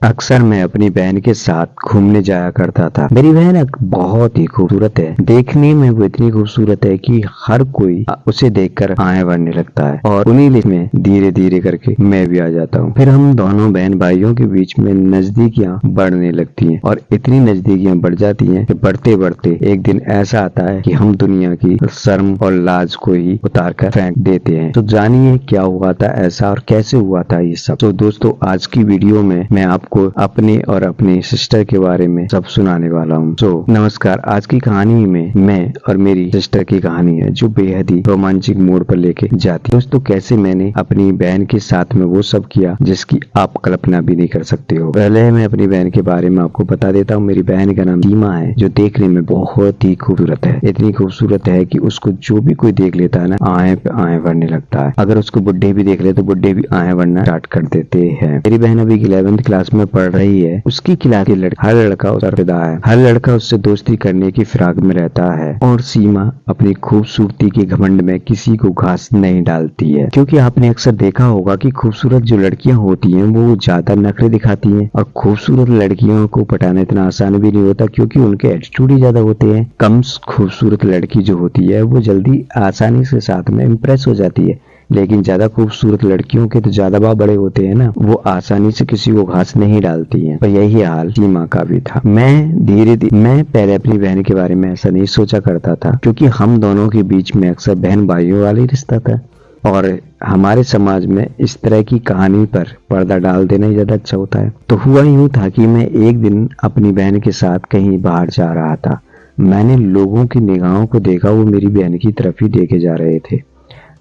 अक्सर मैं अपनी बहन के साथ घूमने जाया करता था। मेरी बहन बहुत ही खूबसूरत है। देखने में वो इतनी खूबसूरत है कि हर कोई उसे देखकर आए बढ़ने लगता है और उन्हीं लिस्ट में धीरे धीरे करके मैं भी आ जाता हूँ। फिर हम दोनों बहन भाइयों के बीच में नजदीकियाँ बढ़ने लगती हैं और इतनी नजदीकियाँ बढ़ जाती हैं कि बढ़ते बढ़ते एक दिन ऐसा आता है कि हम दुनिया की शर्म और लाज को ही उतार कर फेंक देते हैं। तो जानिए क्या हुआ था ऐसा और कैसे हुआ था ये सब। तो दोस्तों, आज की वीडियो में मैं आपको अपने और अपनी सिस्टर के बारे में सब सुनाने वाला हूँ। तो नमस्कार, आज की कहानी में मैं और मेरी सिस्टर की कहानी है जो बेहद ही रोमांचक मोड़ पर लेके जाती है। दोस्तों, कैसे मैंने अपनी बहन के साथ में वो सब किया जिसकी आप कल्पना भी नहीं कर सकते हो। पहले मैं अपनी बहन के बारे में आपको बता देता हूँ। मेरी बहन का नाम सीमा है जो देखने में बहुत ही खूबसूरत है। इतनी खूबसूरत है कि उसको जो भी कोई देख लेता है ना, आए पे आए बढ़ने लगता है। अगर उसको बुड्ढे भी देख ले तो बुड्ढे भी आए बढ़ना स्टार्ट कर देते हैं। मेरी बहन अभी 11वीं क्लास में पढ़ रही है। उसकी क्लास के हर लड़का उस पर फिदा है। हर लड़का उससे दोस्ती करने की फिराक में रहता है और सीमा अपनी खूबसूरती के घमंड में किसी को घास नहीं डालती है, क्योंकि आपने अक्सर देखा होगा कि खूबसूरत जो लड़कियां होती हैं वो ज्यादा नखरे दिखाती हैं और खूबसूरत लड़कियों को पटाना इतना आसान भी नहीं होता क्योंकि उनके एटीट्यूड ही ज्यादा होते हैं। कम खूबसूरत लड़की जो होती है वो जल्दी आसानी से साथ में इम्प्रेस हो जाती है, लेकिन ज्यादा खूबसूरत लड़कियों के तो ज्यादा बाल बड़े होते हैं ना, वो आसानी से किसी को घास नहीं डालती हैं। और यही हाल सीमा का भी था। मैं पहले अपनी बहन के बारे में ऐसा नहीं सोचा करता था क्योंकि हम दोनों के बीच में अक्सर बहन भाइयों वाला ही रिश्ता था और हमारे समाज में इस तरह की कहानी पर पर्दा डाल देना ही ज्यादा अच्छा होता है। तो हुआ यूं था कि मैं एक दिन अपनी बहन के साथ कहीं बाहर जा रहा था। मैंने लोगों की निगाहों को देखा, वो मेरी बहन की तरफ ही देखे जा रहे थे।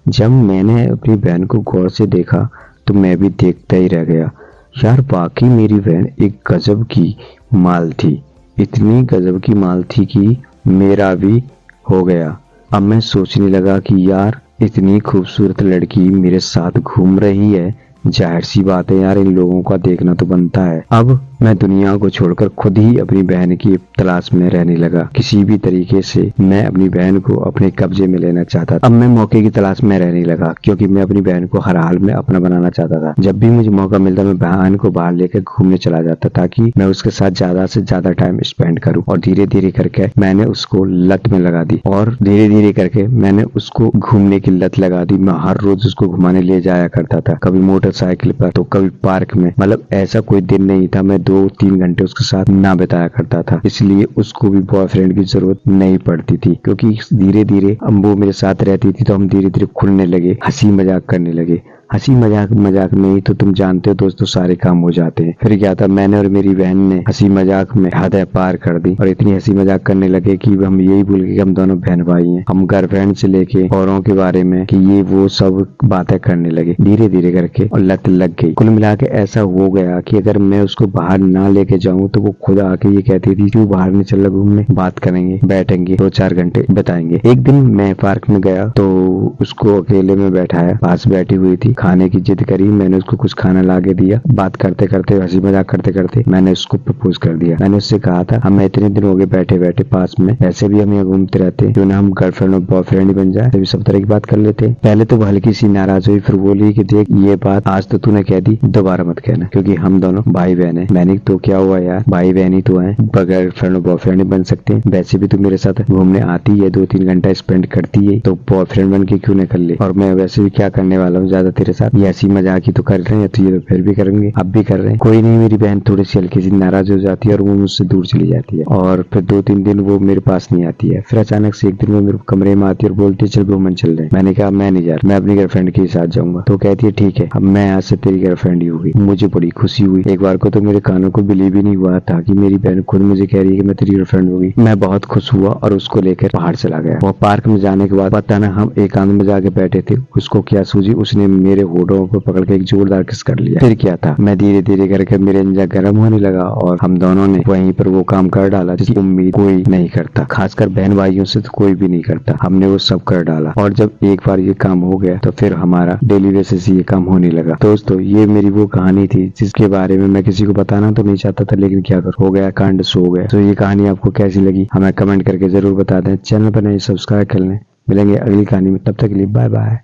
जब मैंने अपनी बहन को गौर से देखा तो मैं भी देखता ही रह गया। यार, वाकई मेरी बहन एक गजब की माल थी। इतनी गजब की माल थी कि मेरा भी हो गया। अब मैं सोचने लगा कि यार, इतनी खूबसूरत लड़की मेरे साथ घूम रही है, जाहिर सी बात है यार, इन लोगों का देखना तो बनता है। अब मैं दुनिया को छोड़कर खुद ही अपनी बहन की तलाश में रहने लगा। किसी भी तरीके से मैं अपनी बहन को अपने कब्जे में लेना चाहता था। अब मैं मौके की तलाश में रहने लगा क्योंकि मैं अपनी बहन को हर हाल में अपना बनाना चाहता था। जब भी मुझे मौका मिलता मैं बहन को बाहर लेकर घूमने चला जाता ताकि मैं उसके साथ ज्यादा से ज्यादा टाइम स्पेंड करूं। और धीरे धीरे करके मैंने उसको लत में लगा दी और धीरे धीरे करके मैंने उसको घूमने की लत लगा दी। मैं हर रोज उसको घुमाने ले जाया करता था, कभी मोटरसाइकिल पर तो कभी पार्क में। मतलब ऐसा कोई दिन नहीं था मैं 2-3 घंटे उसके साथ ना बिताया करता था। इसलिए उसको भी बॉयफ्रेंड की जरूरत नहीं पड़ती थी क्योंकि धीरे धीरे वो मेरे साथ रहती थी तो हम धीरे धीरे खुलने लगे, हंसी मजाक करने लगे। हंसी मजाक नहीं तो तुम जानते हो दोस्तों, सारे काम हो जाते हैं। फिर क्या था, मैंने और मेरी बहन ने हंसी मजाक में हद पार कर दी और इतनी हंसी मजाक करने लगे कि हम यही भूल गए कि हम दोनों बहन भाई हैं। हम गर्लफ्रेंड से लेके औरों के बारे में कि ये वो सब बातें करने लगे धीरे धीरे करके और लत लग गई। कुल मिला के ऐसा हो गया कि अगर मैं उसको बाहर ना लेके जाऊं तो वो खुद आके ये कहती थी क्यों बाहर नहीं चल घूमने, बात करेंगे, बैठेंगे, 2-4 घंटे बताएंगे। एक दिन मैं पार्क में गया तो उसको अकेले में बैठाया, पास बैठी हुई थी, खाने की जिद करी। मैंने उसको कुछ खाना ला के दिया। बात करते करते, हंसी मजाक करते करते मैंने उसको प्रपोज कर दिया। मैंने उससे कहा था हम इतने दिन हो गए बैठे बैठे पास में, ऐसे भी हम यहाँ घूमते रहते, क्यों ना हम गर्लफ्रेंड और बॉयफ्रेंड ही बन जाए, तभी सब तरह की बात कर लेते। पहले तो वो हल्की सी नाराज हुई, फिर बोली कि देख ये बात आज तो तूने कह दी, दोबारा मत कहना क्योंकि हम दोनों भाई बहन है। मैंने तो क्या हुआ यार, भाई बहन ही तो है, गर्लफ्रेंड और बॉयफ्रेंड ही बन सकते। वैसे भी तू मेरे साथ घूमने आती है, 2-3 घंटा स्पेंड करती है, तो बॉयफ्रेंड बन के क्यों न कर ले। और मैं वैसे भी क्या करने वाला हूँ ज्यादा तेरे साथ, ये हंसी मजाक ही तो कर रहे हैं, तो ये तो फिर भी करेंगे, अब भी कर रहे हैं। कोई नहीं, मेरी बहन थोड़ी सी हल्की सी नाराज हो जाती है और वो मुझसे दूर चली जाती है और फिर 2-3 दिन वो मेरे पास नहीं आती है। फिर अचानक से एक दिन वो मेरे कमरे में आती है और बोलती है चल घूमने चल रहे हैं। मैंने कहा मैं नहीं जा रहा, मैं अपनी गर्लफ्रेंड के साथ जाऊंगा। तो कहती है ठीक है, अब मैं आज से तेरी गर्लफ्रेंड ही होगी। मुझे बड़ी खुशी हुई। एक बार को तो मेरे कानों को बिलीव ही नहीं हुआ था कि मेरी बहन खुद मुझे कह रही है कि मैं तेरी गर्लफ्रेंड होगी। मैं बहुत खुश हुआ और उसको लेकर बाहर चला गया। वो पार्क में जाने के बाद पता ना हम एकांत में जाके बैठे थे, उसको क्या सूझी, उसने मेरे होठों को पकड़ के एक जोरदार किस कर लिया। फिर क्या था, मैं धीरे धीरे करके मेरे अंजा गर्म होने लगा और हम दोनों ने वहीं पर वो काम कर डाला जिसकी उम्मीद कोई नहीं करता, खासकर बहन भाइयों से तो कोई भी नहीं करता। हमने वो सब कर डाला और जब एक बार ये काम हो गया तो फिर हमारा डेली बेसिस ये काम होने लगा। दोस्तों, ये मेरी वो कहानी थी जिसके बारे में मैं किसी को बताना तो नहीं चाहता था, लेकिन क्या कर हो गया, कांड सो गया। तो ये कहानी आपको कैसी लगी हमें कमेंट करके जरूर बता दें। चैनल पर नए सब्सक्राइब कर लें। मिलेंगे अगली कहानी में, तब तक के लिए बाय बाय।